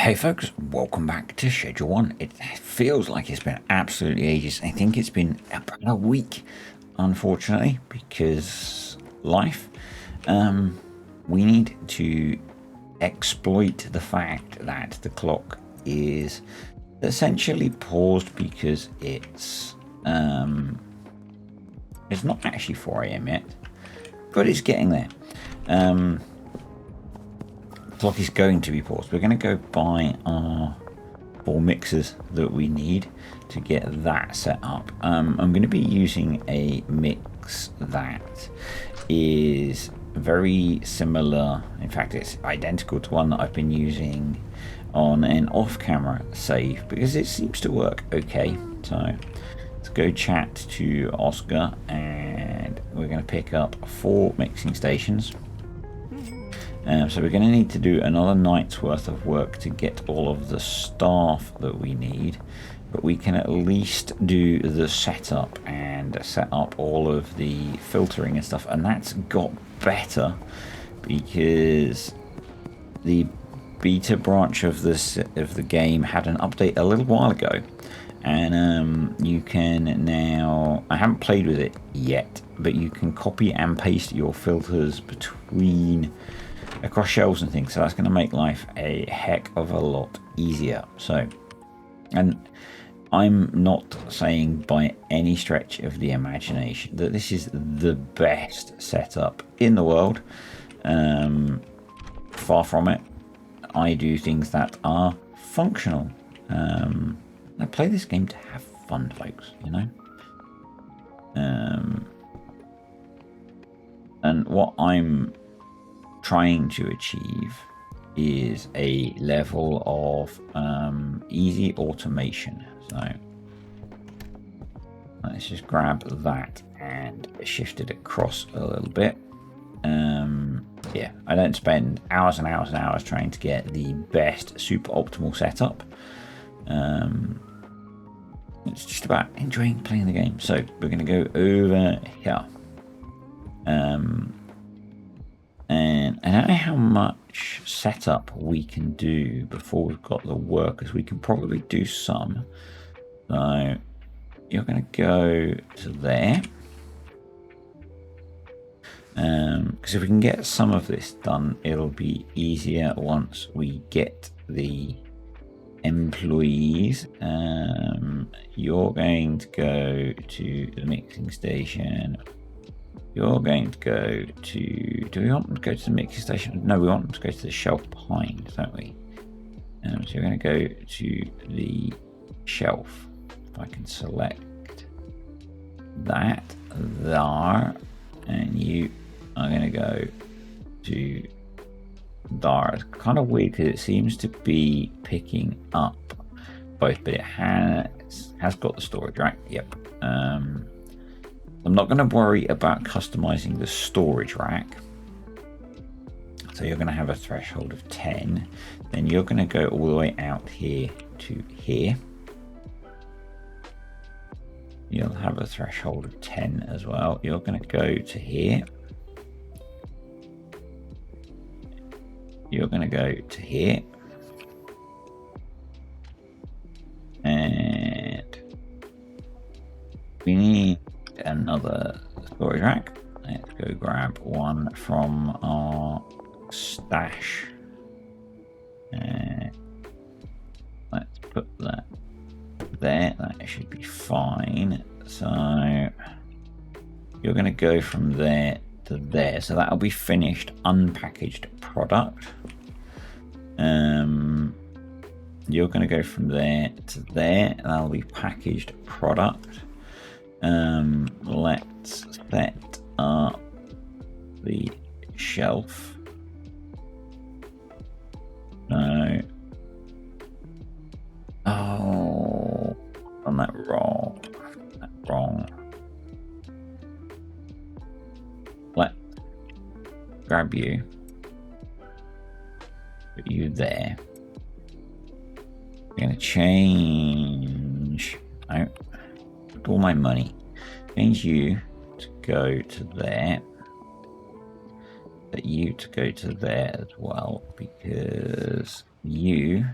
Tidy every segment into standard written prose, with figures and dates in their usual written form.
Hey folks, welcome back to Schedule 1. It feels like it's been absolutely ages. I think it's been about a week, unfortunately, because life. We need to exploit the fact that the clock is essentially paused because it's not actually 4 a.m. yet, but it's getting there. Clock is going to be paused. We're going to go buy our 4 mixers that we need to get that set up. I'm going to be using a mix that is very similar. In fact, it's identical to one that I've been using on an off-camera save because it seems to work okay. So let's go chat to Oscar and we're going to pick up 4 mixing stations. So we're going to need to do another night's worth of work to get all of the staff that we need, but we can at least do the setup and set up all of the filtering and stuff, and that's got better because the beta branch of the game had an update a little while ago, and you can now, I haven't played with it yet, but you can copy and paste your filters across shelves and things, so that's going to make life a heck of a lot easier. So, and I'm not saying by any stretch of the imagination that this is the best setup in the world. Far from it. I do things that are functional. I play this game to have fun, folks, you know. And what I'm trying to achieve is a level of easy automation. So let's just grab that and shift it across a little bit. Yeah, I don't spend hours and hours and hours trying to get the best super optimal setup. It's just about enjoying playing the game. So we're going to go over here. And I don't know how much setup we can do before we've got the workers. We can probably do some. So you're going to go to there. Because if we can get some of this done, it'll be easier once we get the employees. You're going to go to the mixing station. You're going to go to... Do we want them to go to the mixing station? No, we want them to go to the shelf behind, don't we? So you're going to go to the shelf. If I can select that there, and you are going to go to there. It's kind of weird because it seems to be picking up both, but it has got the storage, right? Yep. I'm not going to worry about customizing the storage rack. So you're going to have a threshold of 10. Then you're going to go all the way out here to here. You'll have a threshold of 10 as well. You're going to go to here. You're going to go to here. And we need another storage rack. Let's go grab one from our stash. Let's put that there. That should be fine. So you're going to go from there to there. So that'll be finished unpackaged product. You're going to go from there to there. That'll be packaged product. Let's set up the shelf. No. Oh, I'm that wrong. Let's grab you. Put you there. I'm going to change all my money. Change you to go to there. But you to go to there as well, because you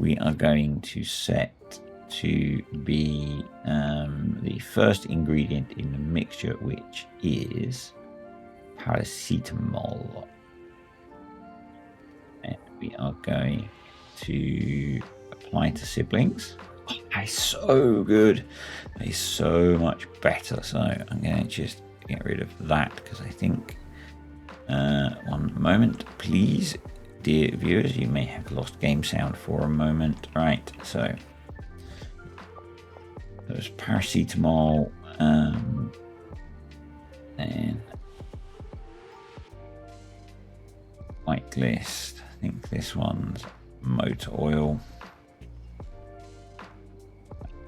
we are going to set to be the first ingredient in the mixture, which is paracetamol. And we are going to apply to siblings. Oh, that's so good. That is so much better. So I'm going to just get rid of that because I think one moment, please, dear viewers, you may have lost game sound for a moment. Right, so there's paracetamol and whitelist. I think this one's motor oil.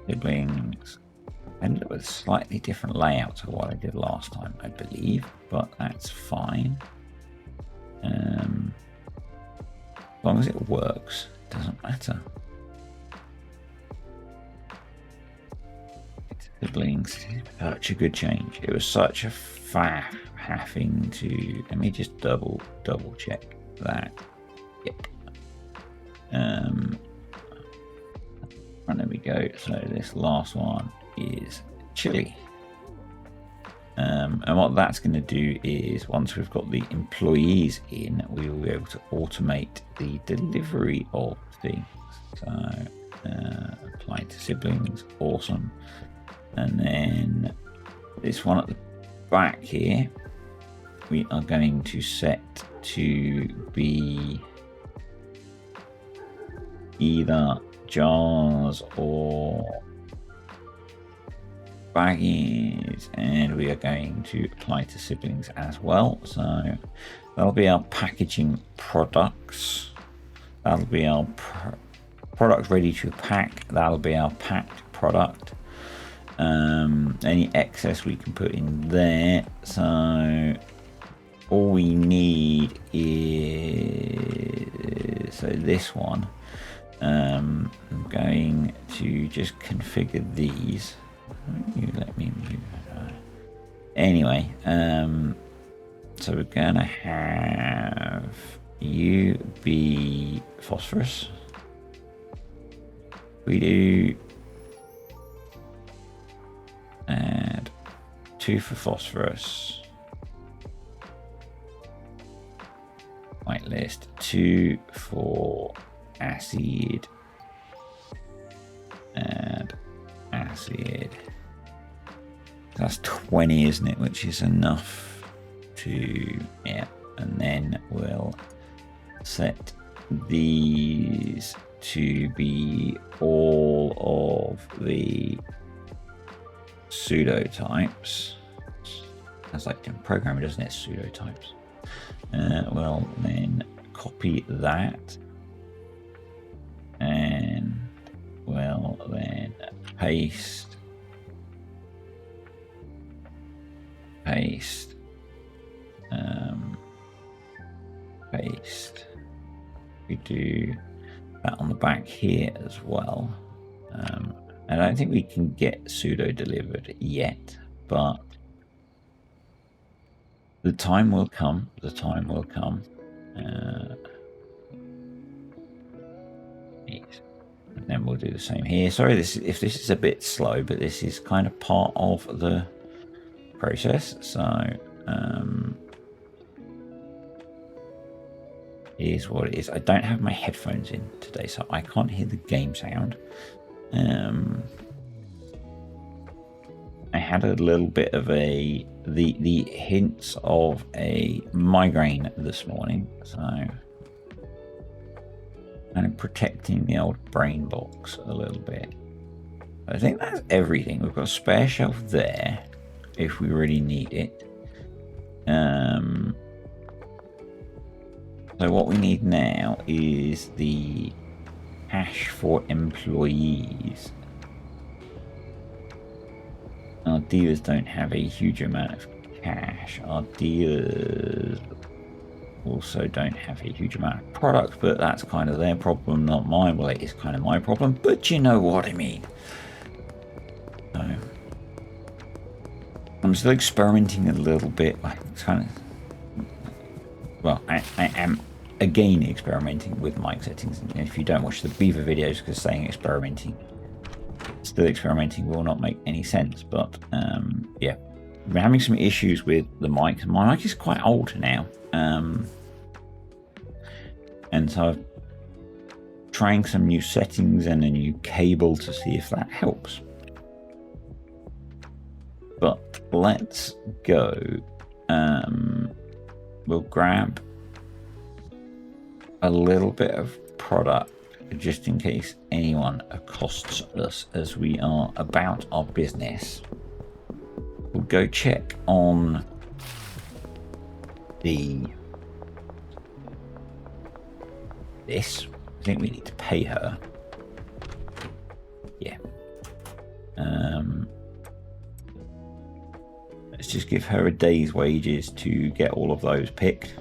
Siblings. I ended up with a slightly different layout to what I did last time, I believe, but that's fine. As long as it works, it doesn't matter. Siblings, such a good change. It was such a faff having to. Let me just double check that. Yep. And there we go. So this last one is chili. And what that's going to do is, once we've got the employees in, we will be able to automate the delivery of things. So apply to siblings, awesome. And then this one at the back here, we are going to set to be either jars or baggies, and we are going to apply to siblings as well. So that'll be our packaging products. That'll be our product ready to pack. That'll be our packed product. Any excess we can put in there. So all we need is, so this one, I'm going to just configure these. You let me move. Anyway, so we're gonna have you be phosphorus. We do add 2 for phosphorus. Whitelist 2 for acid. Add acid. That's 20, isn't it? Which is enough to, yeah. And then we'll set these to be all of the pseudotypes. That's like programming, doesn't it? Pseudotypes. Well, then copy that, and well, then paste. Paste. We do that on the back here as well. I don't think we can get pseudo delivered yet, but the time will come. The time will come. And then we'll do the same here. Sorry, if this is a bit slow, but this is kind of part of the process. So here's what it is. I don't have my headphones in today, so I can't hear the game sound. I had a little bit of the hints of a migraine this morning, so kind of protecting the old brain box a little bit. I think that's everything. We've got a spare shelf there if we really need it. So what we need now is the cash for employees. Our dealers don't have a huge amount of cash. Our dealers also don't have a huge amount of product, but that's kind of their problem, not mine. Well, it is kind of my problem, but you know what I mean. So I'm still experimenting a little bit. I am again, experimenting with mic settings. And if you don't watch the Beaver videos, because saying still experimenting will not make any sense. But yeah, we're having some issues with the mic. My mic is quite old now, and so I'm trying some new settings and a new cable to see if that helps. But let's go. We'll grab a little bit of product just in case anyone accosts us as we are about our business. We'll go check on this. I think we need to pay her. Yeah. Let's just give her a day's wages to get all of those picked.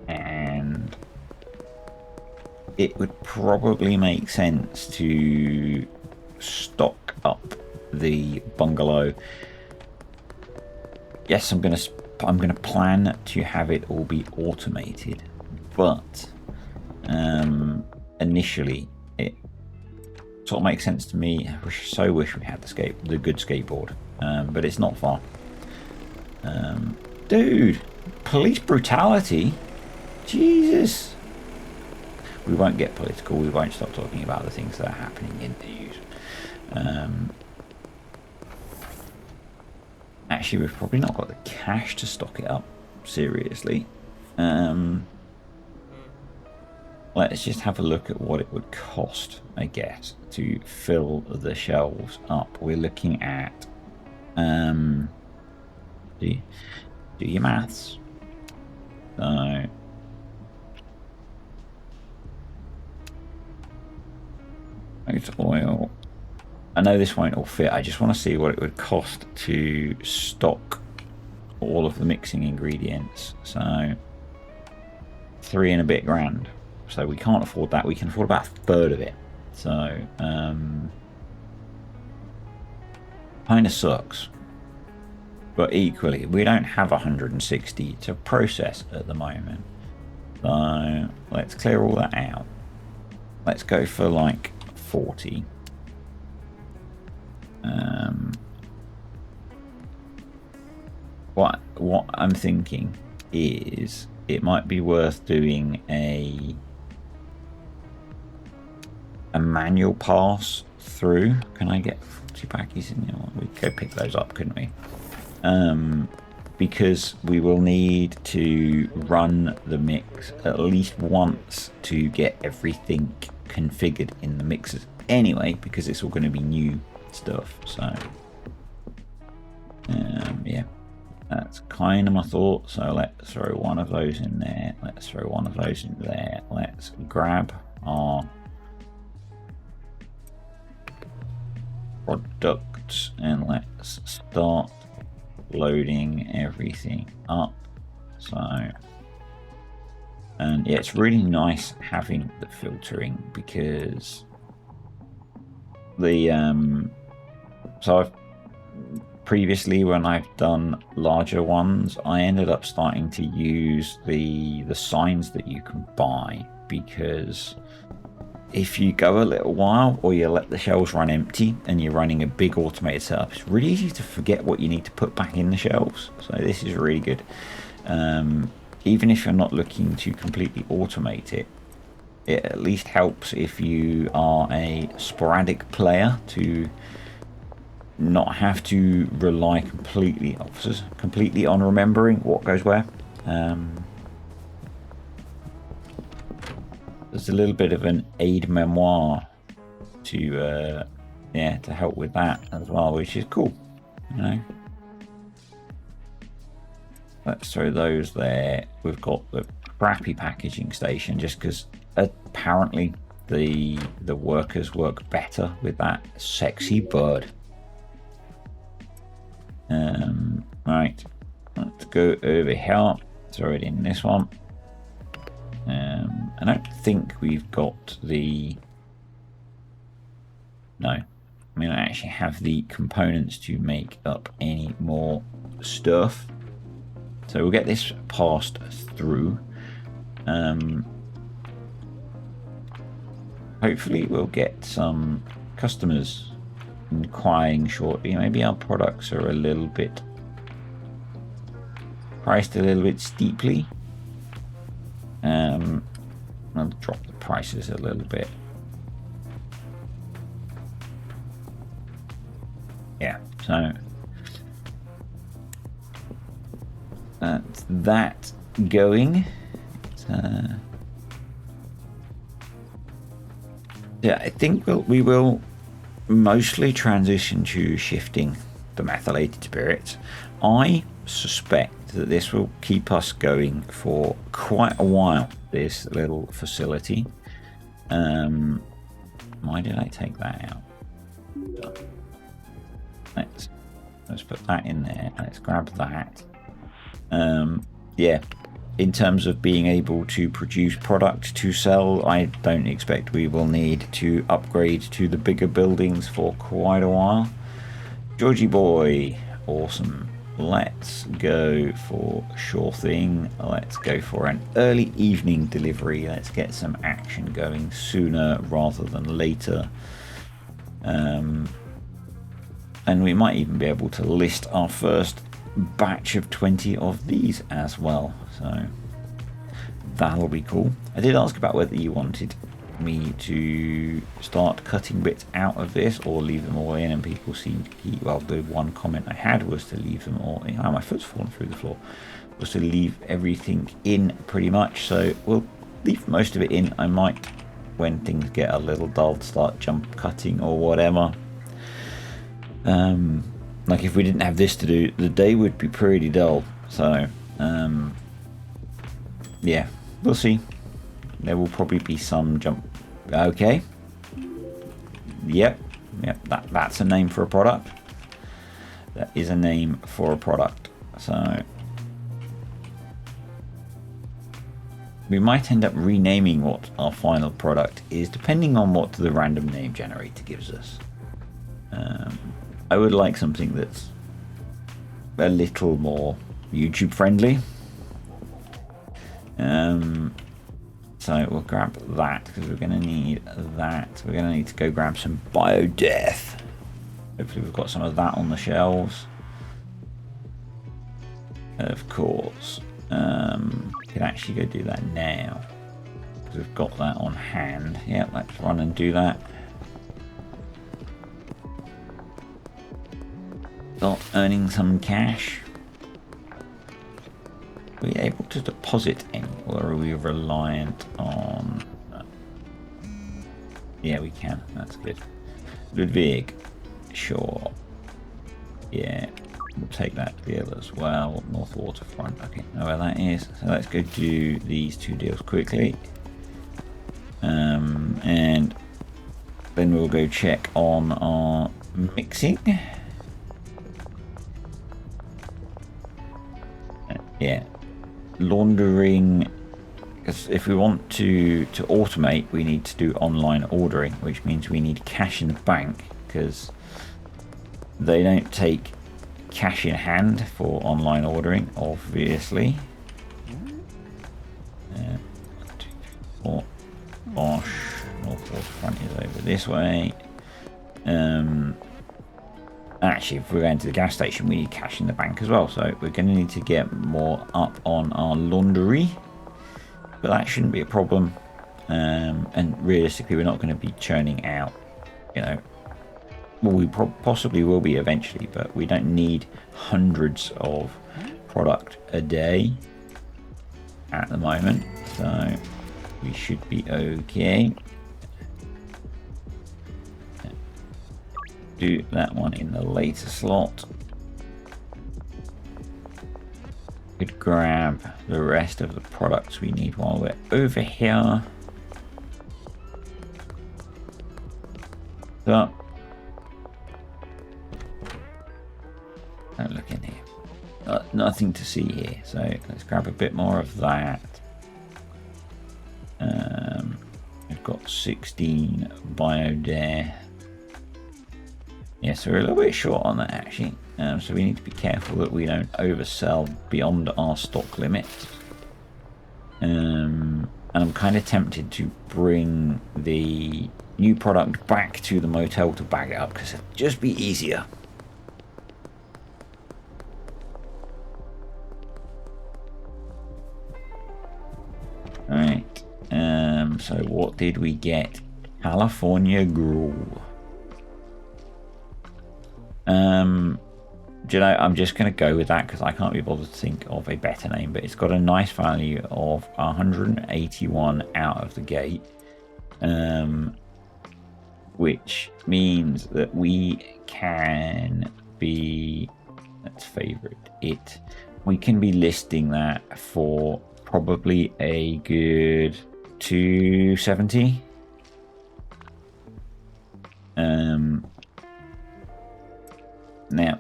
And it would probably make sense to stock up the bungalow. Yes, I'm gonna plan to have it all be automated, but initially it sort of makes sense to me. I so wish we had the good skateboard, but it's not far. Dude, police brutality, Jesus. We won't get political. We won't stop talking about the things that are happening in the news. Actually, we've probably not got the cash to stock it up. Seriously. Let's just have a look at what it would cost, I guess, to fill the shelves up. We're looking at... do your maths. So... oil. I know this won't all fit. I just want to see what it would cost to stock all of the mixing ingredients. So 3 and a bit grand. So we can't afford that. We can afford about a third of it. So kind of sucks. But equally, we don't have 160 to process at the moment. So let's clear all that out. Let's go for like 40. What I'm thinking is it might be worth doing a manual pass through. Can I get 40 packies in there? We could go pick those up, couldn't we? Because we will need to run the mix at least once to get everything configured in the mixers anyway, because it's all going to be new stuff. So yeah, that's kind of my thought. So let's throw one of those in there, let's throw one of those in there, let's grab our products and let's start loading everything up. So, and yeah, it's really nice having the filtering, because the so I've previously, when I've done larger ones, I ended up starting to use the signs that you can buy, because if you go a little while or you let the shelves run empty and you're running a big automated setup, it's really easy to forget what you need to put back in the shelves. So this is really good. Even if you're not looking to completely automate it, it at least helps if you are a sporadic player to not have to rely completely on remembering what goes where. There's a little bit of an aide memoire to yeah, to help with that as well, which is cool, you know. Let's throw those there. We've got the crappy packaging station, just because apparently the workers work better with that sexy bird. Right, let's go over here, throw it in this one. I don't think we've got the... No, I mean, I actually have the components to make up any more stuff. So we'll get this passed through. Hopefully we'll get some customers inquiring shortly. Maybe our products are a little bit priced a little bit steeply. I'll drop the prices a little bit. Yeah, so that's that going. Yeah, I think we will mostly transition to shifting the methylated spirits. I suspect that this will keep us going for quite a while, this little facility. Why did I take that out? Let's put that in there. Let's grab that. Yeah, in terms of being able to produce product to sell, I don't expect we will need to upgrade to the bigger buildings for quite a while. Georgie boy, awesome. Let's go for sure thing. Let's go for an early evening delivery. Let's get some action going sooner rather than later. And we might even be able to list our first batch of 20 of these as well, so that'll be cool. I did ask about whether you wanted me to start cutting bits out of this or leave them all in, and people seemed to keep, well, the one comment I had was to leave them all in. Oh, my foot's fallen through the floor. Was to leave everything in pretty much, so we'll leave most of it in. I might, when things get a little dull, start jump cutting or whatever. Like if we didn't have this to do, the day would be pretty dull. So, yeah, we'll see. There will probably be some jump. Okay. Yep. That's a name for a product. That is a name for a product. So, we might end up renaming what our final product is, depending on what the random name generator gives us. I would like something that's a little more YouTube friendly. So we'll grab that because we're going to need that. We're going to need to go grab some Biodeath. Hopefully we've got some of that on the shelves. Of course. We can actually go do that now because we've got that on hand. Yeah, let's run and do that. Start earning some cash. Are we able to deposit any, or are we reliant on... Yeah, we can. That's good. Ludwig. Sure. Yeah. We'll take that deal as well. North Waterfront. Okay, know where that is. So let's go do these two deals quickly. And then we'll go check on our mixing. Yeah. Laundering, because if we want to automate, we need to do online ordering, which means we need cash in the bank, because they don't take cash in hand for online ordering, obviously. 1, 2, 3, 4. Bosh. North Waterfront is over this way. Actually, if we're going to the gas station, we need cash in the bank as well, so we're going to need to get more up on our laundry, but that shouldn't be a problem. And realistically, we're not going to be churning out, you know, well, we possibly will be eventually, but we don't need hundreds of product a day at the moment, so we should be okay. Do that one in the later slot. Could grab the rest of the products we need while we're over here. So, don't look in here. Nothing to see here. So let's grab a bit more of that. We've got 16 Biodeath. Yeah, so we're a little bit short on that actually. So we need to be careful that we don't oversell beyond our stock limit. And I'm kind of tempted to bring the new product back to the motel to bag it up because it'd just be easier. Alright. So what did we get? California Gruel. Do you know, I'm just going to go with that because I can't be bothered to think of a better name, but it's got a nice value of 181 out of the gate, which means that we can be, let's favorite it, we can be listing that for probably a good 270. Now,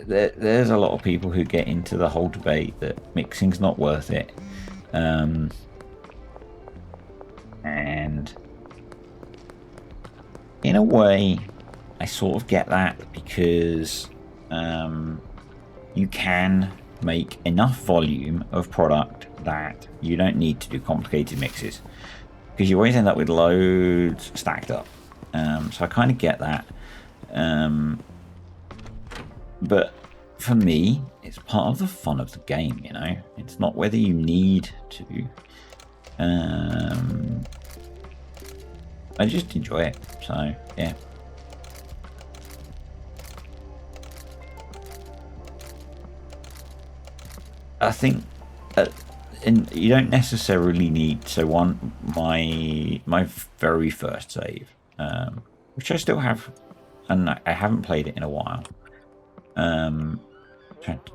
there's a lot of people who get into the whole debate that mixing's not worth it. And in a way, I sort of get that because you can make enough volume of product that you don't need to do complicated mixes because you always end up with loads stacked up. So I kind of get that. But for me, it's part of the fun of the game, you know? It's not whether you need to. I just enjoy it, so yeah. I think and you don't necessarily need, so my very first save, which I still have, and I haven't played it in a while.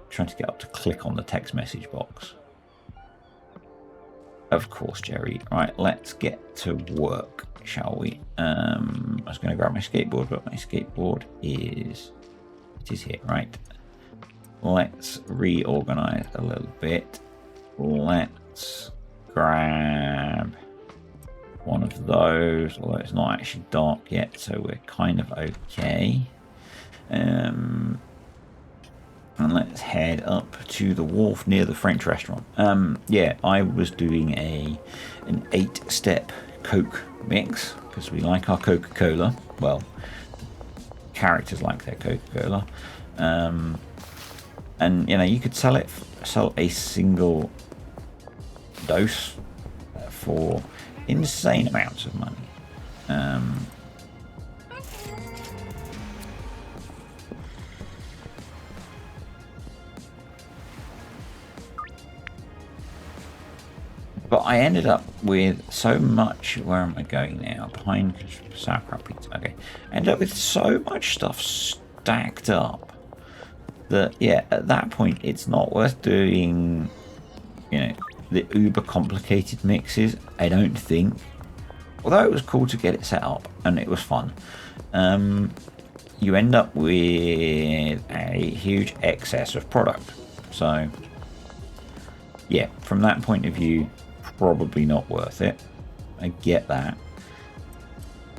Trying to get up to click on the text message box. Of course, Jerry. Right, let's get to work, shall we? I was going to grab my skateboard, but my skateboard is here, right? Let's reorganize a little bit. Let's grab one of those, although it's not actually dark yet, so we're kind of okay. And let's head up to the wharf near the French restaurant. Yeah, I was doing an 8-step Coke mix because we like our Coca-Cola. Well, characters like their Coca-Cola. And you know, you could sell a single dose for insane amounts of money. But I ended up with so much. Where am I going now? Behind sauerkraut pizza. Okay, ended up with so much stuff stacked up that yeah, at that point it's not worth doing, you know, the uber complicated mixes. I don't think. Although it was cool to get it set up and it was fun, you end up with a huge excess of product. So yeah, from that point of view, probably not worth it. I get that.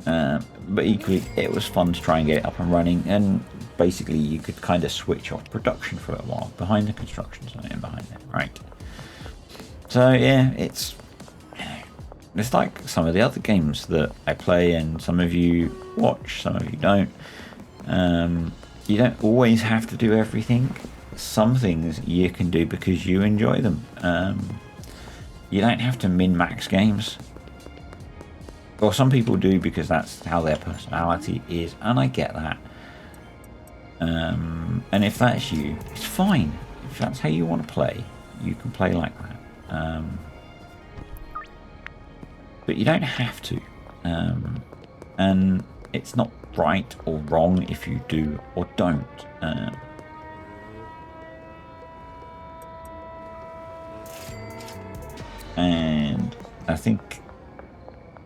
But equally, it was fun to try and get it up and running, and basically you could kind of switch off production for a little while behind the construction site and behind it, right? So yeah, it's like some of the other games that I play and some of you watch, some of you don't. You don't always have to do everything. Some things you can do because you enjoy them. You don't have to min-max games. Or some people do because that's how their personality is, and I get that. And if that's you, it's fine. If that's how you want to play, you can play like that. But you don't have to. And it's not right or wrong if you do or don't. And I think,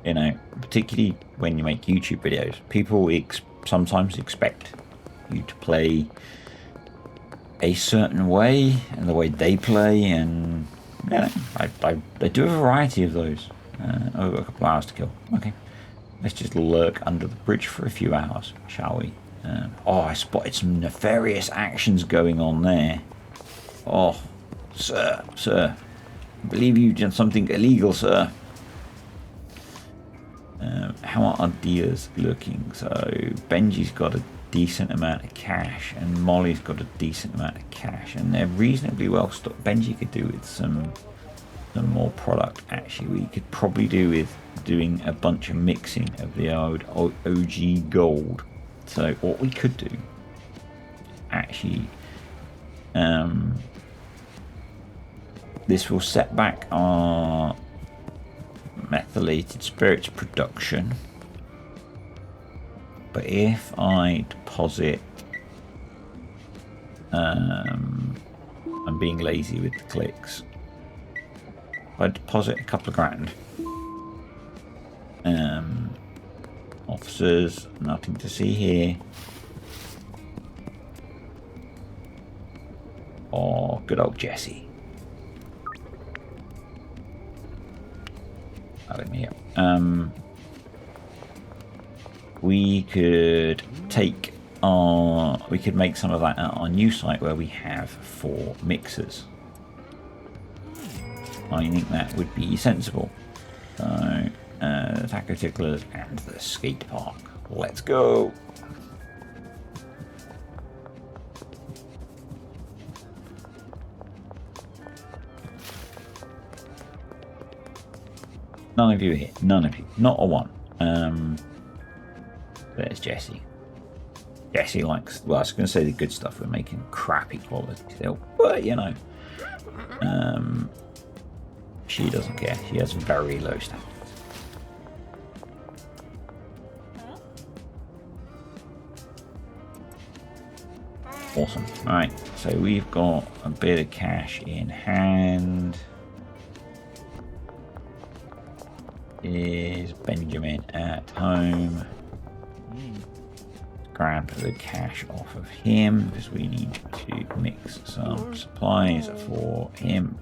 you know, particularly when you make YouTube videos, people sometimes expect you to play a certain way and the way they play, and you know, I do a variety of those over a couple of hours to kill. Okay, let's just lurk under the bridge for a few hours, shall we? Oh, I spotted some nefarious actions going on there. Oh, sir, I believe you've done something illegal, sir. How are our dealers looking? So Benji's got a decent amount of cash and Molly's got a decent amount of cash, and they're reasonably well stocked. Benji could do with some more product. Actually, we could probably do with doing a bunch of mixing of the old OG gold. So what we could do, actually, this will set back our methylated spirits production, but if I deposit, I'm being lazy with the clicks. If I deposit a couple of grand, officers, nothing to see here. Oh, good old Jesse. Let me up. We could take we could make some of that at our new site where we have 4 mixers. I think that would be sensible. So, Taco Ticklers and the skate park. Let's go. None of you here. None of you. Not a one. There's Jesse. Jesse likes, well, I was going to say the good stuff. We're making crappy quality still. But, you know. She doesn't care. She has very low standards. Awesome. Alright. So we've got a bit of cash in hand. Is Benjamin at home? Grab the cash off of him because we need to mix some supplies for him.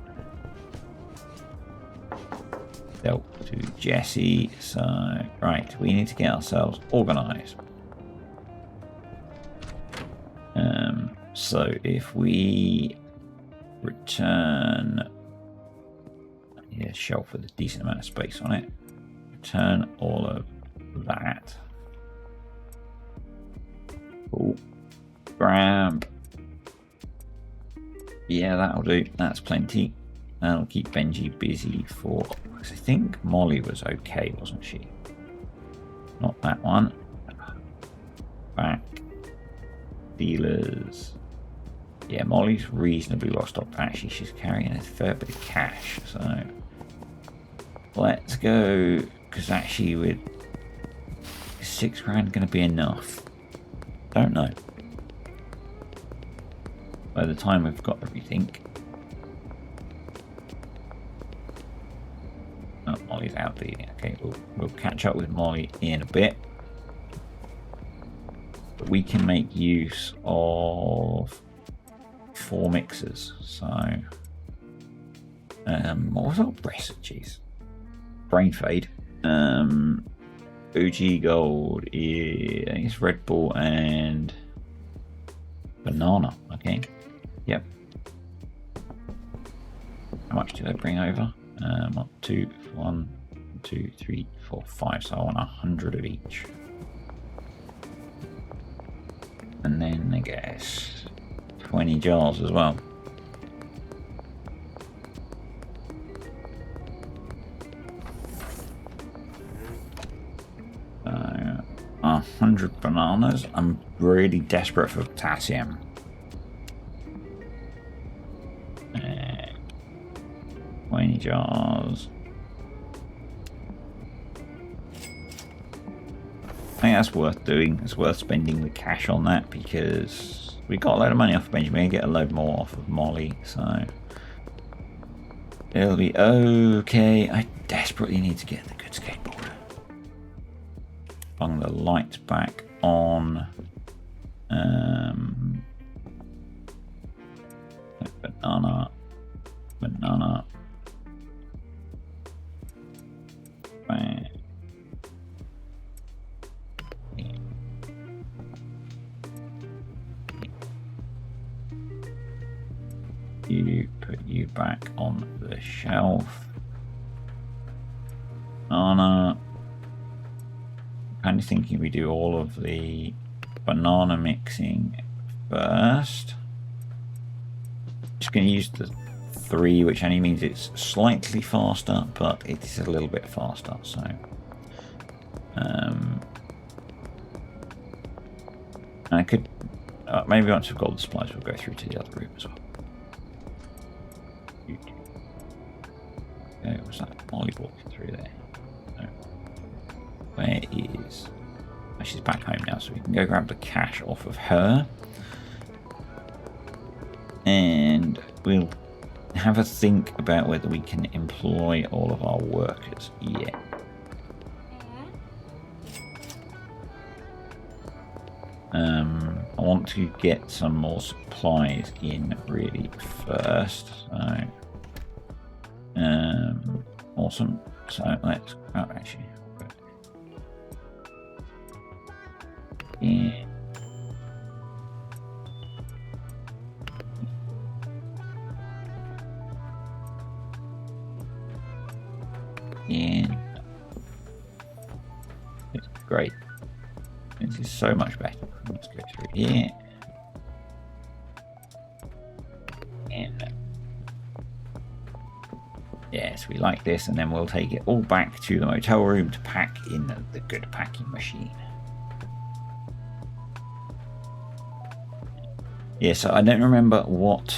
Dealt to Jesse. So, right, we need to get ourselves organized. So if we return, I need a shelf with a decent amount of space on it. Return all of that. Cool. Grab. Yeah, that'll do. That's plenty. That'll keep Benji busy for. Because I think Molly was okay, wasn't she? Not that one. Back. Dealers. Yeah, Molly's reasonably well stocked. Actually, she's carrying a fair bit of cash. So let's go. Because actually, with 6 grand going to be enough? Don't know. By the time we've got everything. Oh, Molly's out there. Okay, we'll catch up with Molly in a bit. But we can make use of 4 mixers. So, what was our recipe? Brain fade. OG gold is, I think it's Red Bull and banana. Okay. Yep. How much did I bring over? 1, 2, 3, 4, 5. So I want 100 of each. And then I guess 20 jars as well. So 100 bananas. I'm really desperate for potassium. 20 jars. I think that's worth doing. It's worth spending the cash on that because we got a load of money off of Benjamin and get a load more off of Molly, so it'll be okay. I desperately need to get the good skateboard. Bung the lights back on. Banana. You put you back on the shelf. Banana. Kind of thinking we do all of the banana mixing first. Just going to use the 3, which only means it's slightly faster, but it is a little bit faster. So, and I could maybe once we've got the supplies, we'll go through to the other room as well. Okay, was that Molly walking through there? No. Where is? Oh, she's back home now, so we can go grab the cash off of her, and we'll have a think about whether we can employ all of our workers yet. I want to get some more supplies in really first. So, awesome. So let's actually. Yeah. Yeah. It's great. This is so much better. Let's go through here. And yes, we like this, and then we'll take it all back to the motel room to pack in the good packing machine. Yeah, so I don't remember what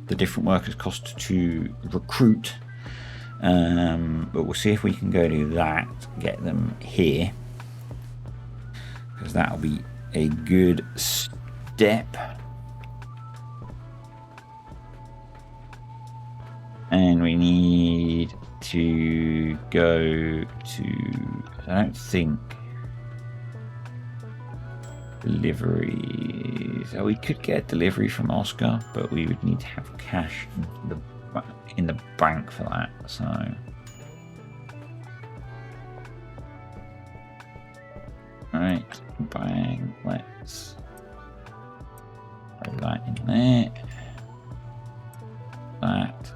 the different workers cost to recruit, but we'll see if we can go do that, get them here, because that'll be a good step. And we need to go to, I don't think, deliveries. So we could get a delivery from Oscar, but we would need to have cash in the bank for that. So right, bang, let's throw that in there. That,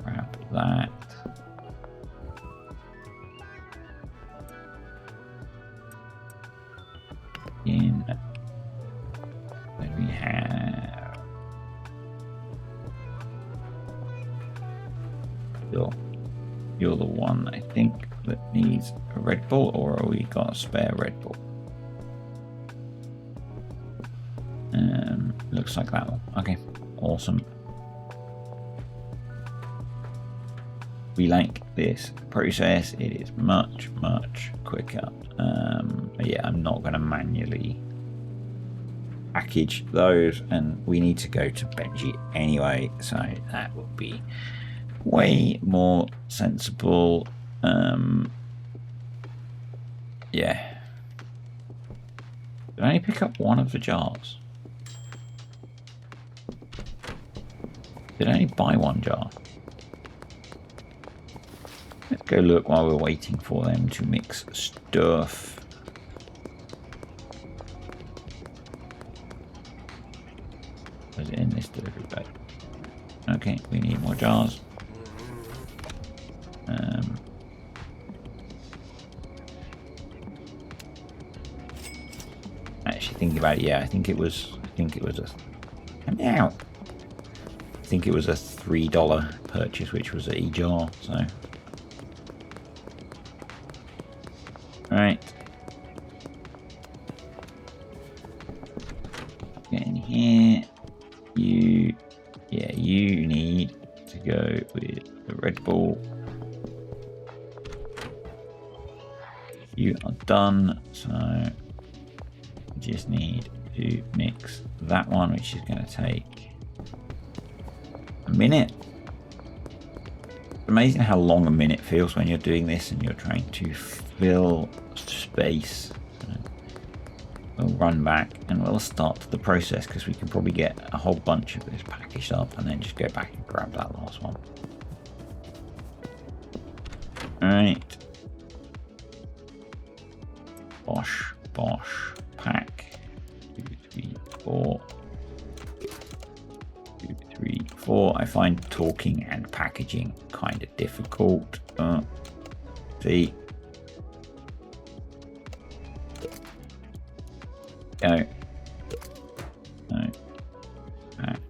grab that. In, then we have you're the one I think that needs a Red Bull, or have we got a spare Red Bull? Looks like that one. Okay, awesome. We like this process. It is much quicker. But yeah, I'm not going to manually package those, and we need to go to Benji anyway, so that would be way more sensible. Yeah. Did I only pick up one of the jars? Did I only buy one jar? Let's go look while we're waiting for them to mix stuff. Was it in this delivery bag? Okay, we need more jars. Actually thinking about it, yeah, I think it was a meow. I think it was a $3 purchase, which was a jar, so. Alright. Get in here. You need to go with the Red Bull. You are done, so we just need to mix that one, which is going to take a minute. It's amazing how long a minute feels when you're doing this and you're trying to fill space. So we'll run back and we'll start the process, because we can probably get a whole bunch of this packaged up and then just go back and grab that last one. Alright. Bosh, pack. 2, 3, 4. 2, 3, before, I find talking and packaging kind of difficult. See. Go. No. Pack.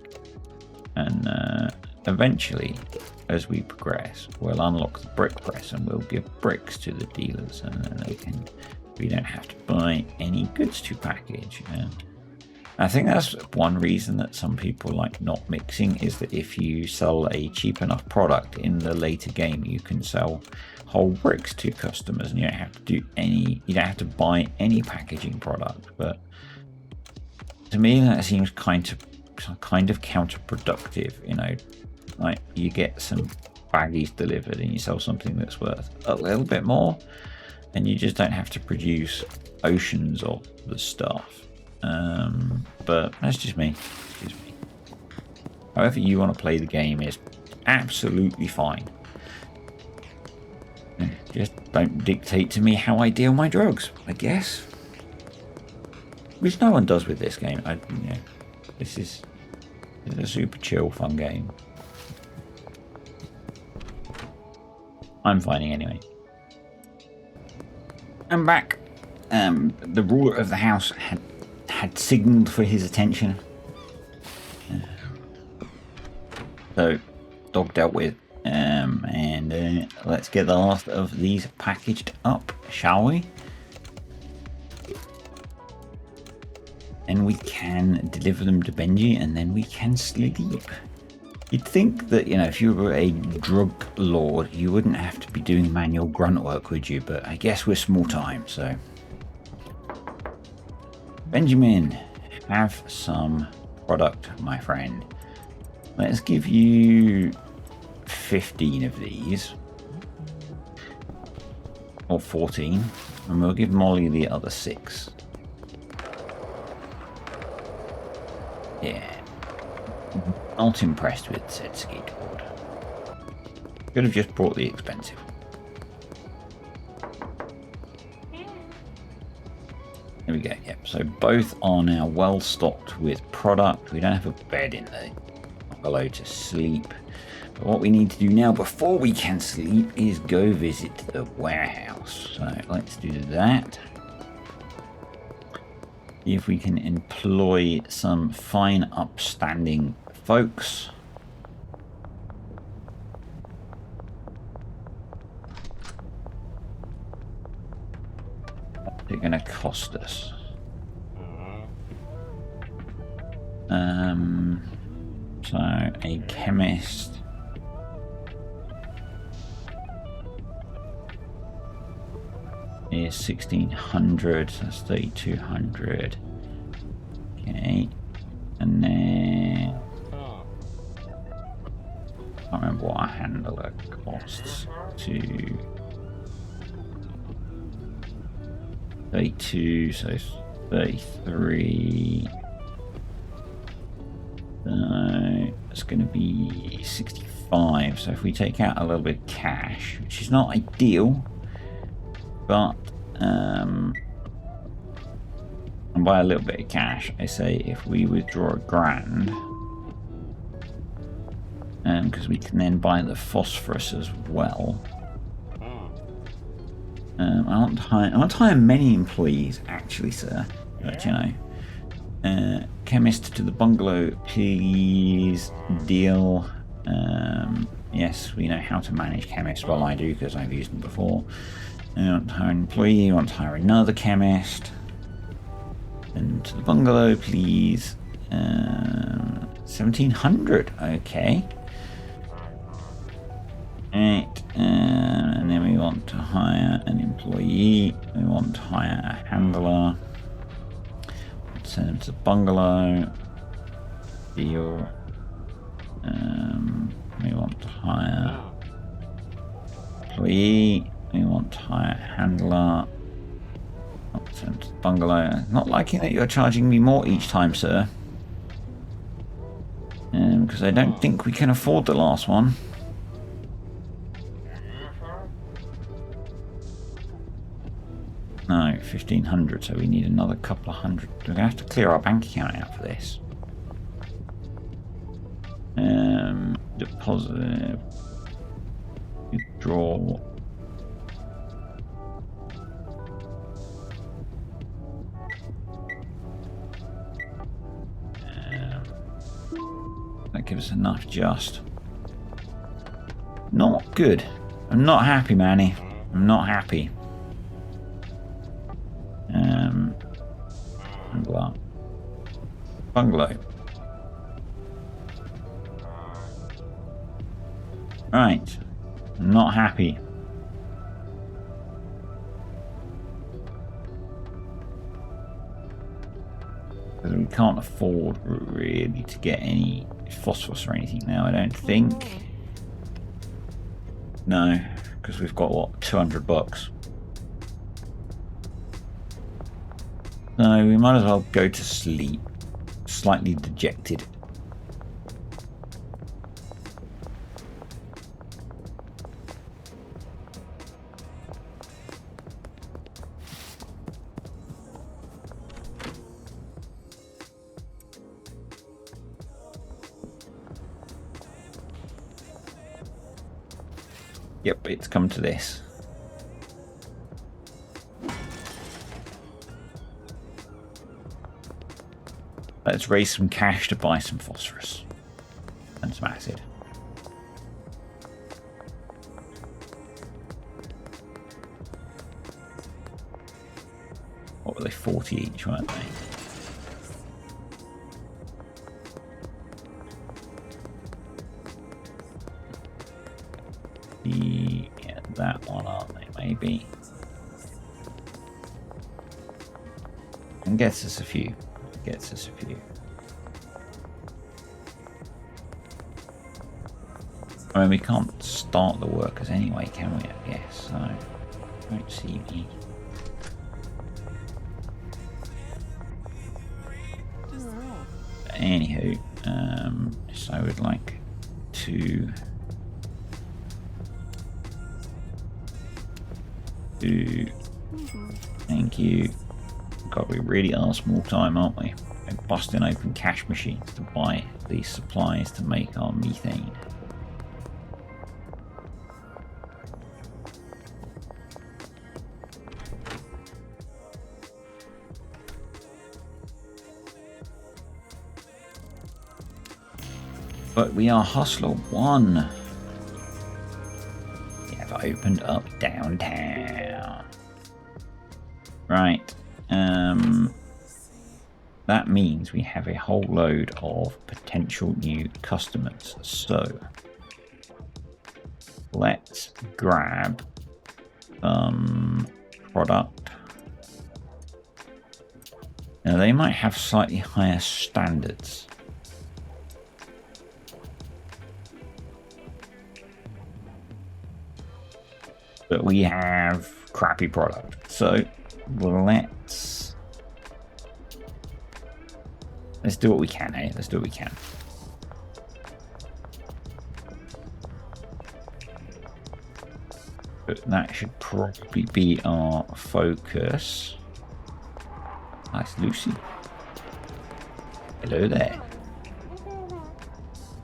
And eventually, as we progress, we'll unlock the brick press and we'll give bricks to the dealers, and then they can. We don't have to buy any goods to package. And I think that's one reason that some people like not mixing, is that if you sell a cheap enough product in the later game, you can sell whole bricks to customers, and you don't have to do any. You don't have to buy any packaging product. But to me, that seems kind of counterproductive. You know, like you get some baggies delivered and you sell something that's worth a little bit more, and you just don't have to produce oceans of the stuff. But that's just me. However you want to play the game is absolutely fine. Just don't dictate to me how I deal my drugs, I guess. Which no one does with this game. This is a super chill, fun game. I'm finding anyway. I'm back. The ruler of the house had signaled for his attention. So, dog dealt with. And let's get the last of these packaged up, shall we? And we can deliver them to Benji, and then we can sleep. You'd think that, you know, if you were a drug lord, you wouldn't have to be doing manual grunt work, would you? But I guess we're small time, so. Benjamin, have some product, my friend. Let's give you 15 of these. Or 14. And we'll give Molly the other 6. Yeah. Not impressed with said skateboard. Could have just brought the expensive. There we go. Yep. So both are now well stocked with product. We don't have a bed in the below to sleep. But what we need to do now before we can sleep is go visit the warehouse. So let's do that. See if we can employ some fine upstanding folks. What's it going to cost us? So a chemist. Is 1600, so that's 3200. Okay, and then I can't remember what a handler costs. To 32, so 33. So it's going to be 65. So if we take out a little bit of cash, which is not ideal. But, and by a little bit of cash, I say if we withdraw $1,000, because we can then buy the phosphorus as well. I want to hire many employees, actually, sir. But, you know, chemist to the bungalow, please. Deal. Yes, we know how to manage chemists. Well, I do because I've used them before. I want to hire an employee, I want to hire another chemist. And to the bungalow, please. 1700, okay. Right, and then we want to hire an employee. We want to hire a handler. Send them to the bungalow. Deal. We want to hire employee. We want to hire a handler. Send to the bungalow. Not liking that you're charging me more each time, sir. Because I don't think we can afford the last one. No, 1500, so we need another couple of hundred. We're going to have to clear our bank account out for this. Deposit. Withdraw. That gives us enough just. Not good. I'm not happy, Manny. I'm not happy. Bungalow. Right. I'm not happy. Because we can't afford really to get any phosphorus or anything now, I don't think. No, because we've got what, $200. So we might as well go to sleep, slightly dejected. Yep, it's come to this. Let's raise some cash to buy some phosphorus and some acid. What were they? 40 each, weren't they? Yeah, that one, aren't they? Maybe. And gets us a few. Gets us a few. I mean, we can't start the workers anyway, can we? I guess so. Don't see me. But anywho, so I would like to do. Thank you. God, we really are small time, aren't we? We're busting open cash machines to buy these supplies to make our methane. But we are Hustler 1. We have opened up downtown. Right. That means we have a whole load of potential new customers. So let's grab product. Now they might have slightly higher standards. But we have crappy product. So let's do what we can, eh? Let's do what we can. But that should probably be our focus. Nice, Lucy. Hello there.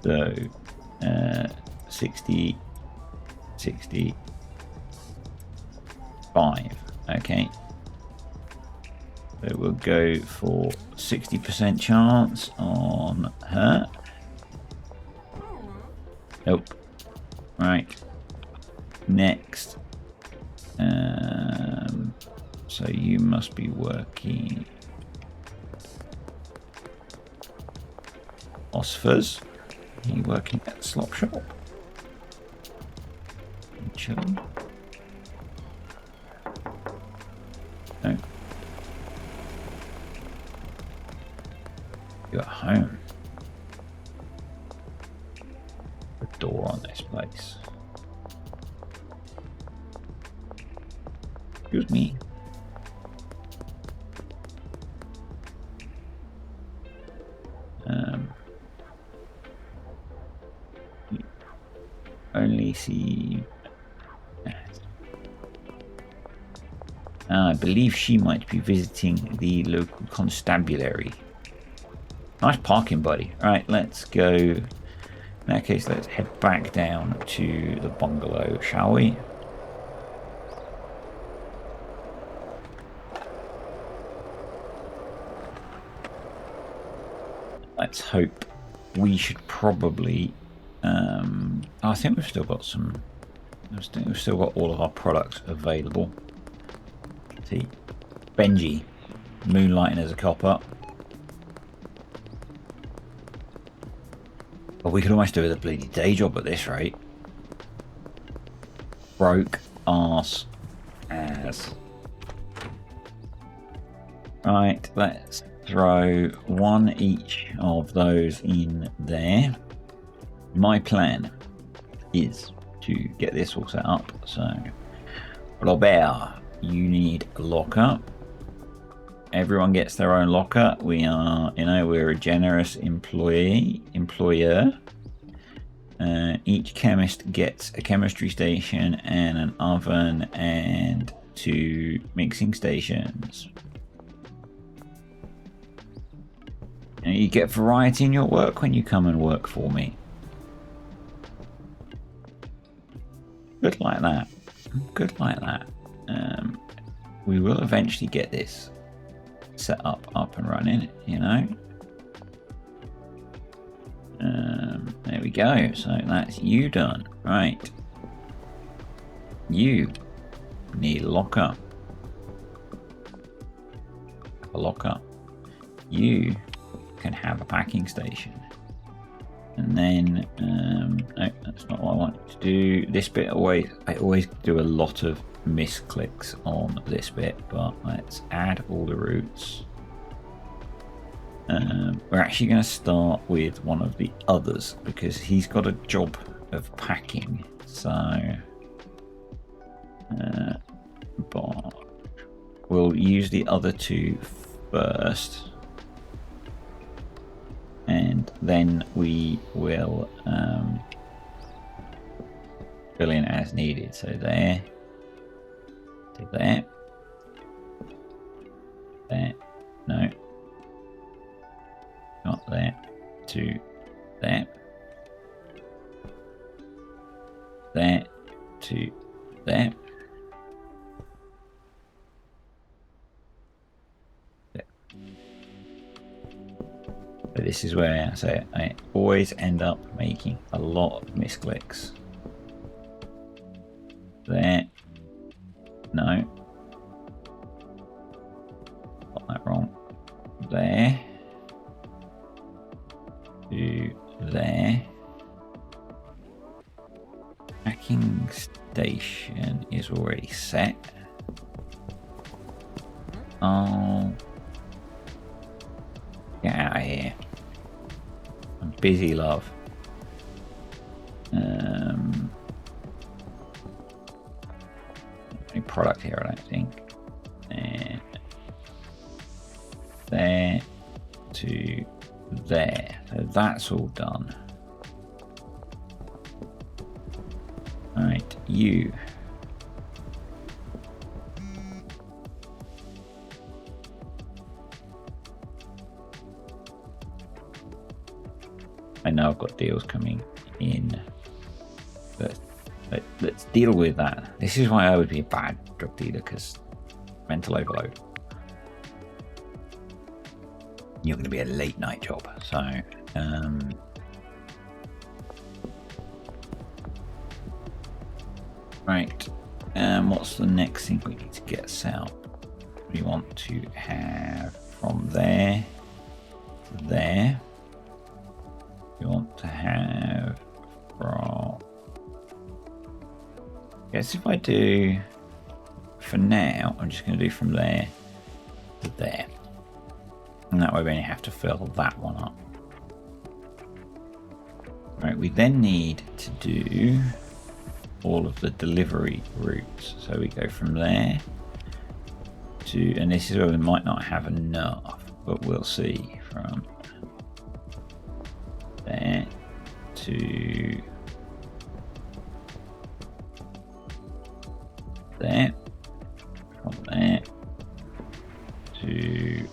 So, 60, 65. Okay. So we'll go for 60% chance on her. Nope. Right. Next. So you must be working Osfers. Are you working at the slop shop? Chill. No. You're at home. The door on this place. Excuse me. Only see. I believe she might be visiting the local constabulary. Nice parking, buddy. Right, let's go In that case, let's head back down to the bungalow, shall we? Let's hope. We should probably... I think we've still got some... We've still got all of our products available. See, Benji, moonlighting as a copper. But we could almost do a bloody day job at this rate. Broke arse ass. Right, let's throw one each of those in there. My plan is to get this all set up. So, Robert, you need a locker. Everyone gets their own locker. We are, we're a generous employer. Each chemist gets a chemistry station and an oven and 2 mixing stations. And you get variety in your work when you come and work for me. Good like that. Good like that. We will eventually get this set up and running, There we go. So that's you done. Right. You need a locker. A locker. You can have a packing station. And then, no, that's not what I wanted to do. This bit I always do a lot of misclicks on this bit, but let's add all the routes. We're actually going to start with one of the others because he's got a job of packing. So, but we'll use the other 2 first. And then we will fill in as needed. So there, to there, there, no, not there, to there, there, to there. But this is where I always end up making a lot of misclicks. There. No. Got that wrong. There. To there. Packing station is already set. Oh. Get out of here. I'm busy, love. Any product here, I don't think. And there to there. So that's all done. Alright, you. I know I've got deals coming in, but let's deal with that. This is why I would be a bad drug dealer, because mental overload. You're going to be a late night job, so right. What's the next thing we need to get set up? We want to have from there to there. We want to have from, I guess if I do, for now, I'm just going to do from there to there. And that way we only have to fill that one up. Right, we then need to do all of the delivery routes. So we go from there to, and this is where we might not have enough, but we'll see, from there to there, from there to,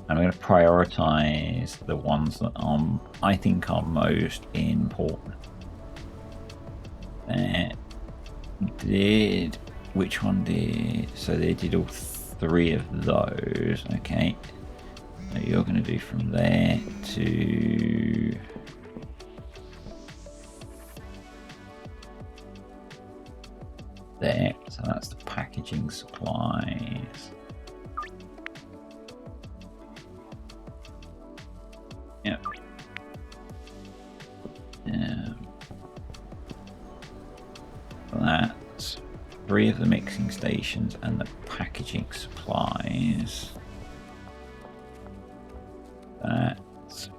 I'm going to prioritize prioritize the ones that I think are most important. Which one did? So they did all 3 of those. Okay. So you're going to do from there to there. So that's the packaging supplies. Yep. That's 3 of the mixing stations and the packaging supplies. That's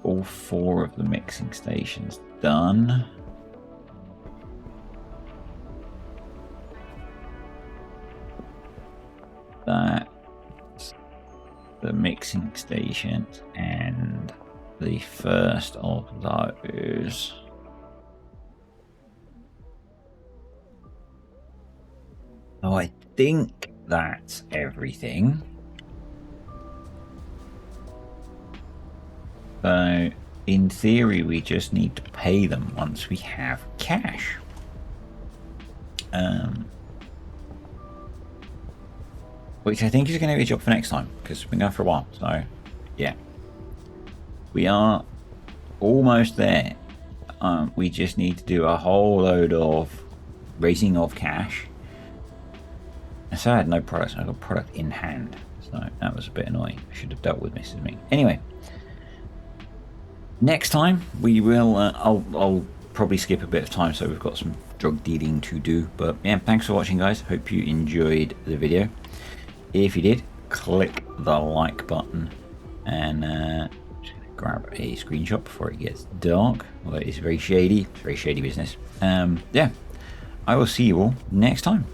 all 4 of the mixing stations done. That's the mixing stations and the first of those. Oh, I think that's everything. So, in theory, we just need to pay them once we have cash. Which I think is going to be a job for next time, because we've been going for a while. So, yeah. We are almost there. We just need to do a whole load of raising of cash. So I had no products, I got product in hand. So that was a bit annoying. I should have dealt with Mrs. Ming. Anyway. Next time, we will, I'll probably skip a bit of time, so we've got some drug dealing to do. But yeah, thanks for watching, guys. Hope you enjoyed the video. If you did, click the like button and just gonna grab a screenshot before it gets dark. Although it's very shady business. Yeah, I will see you all next time.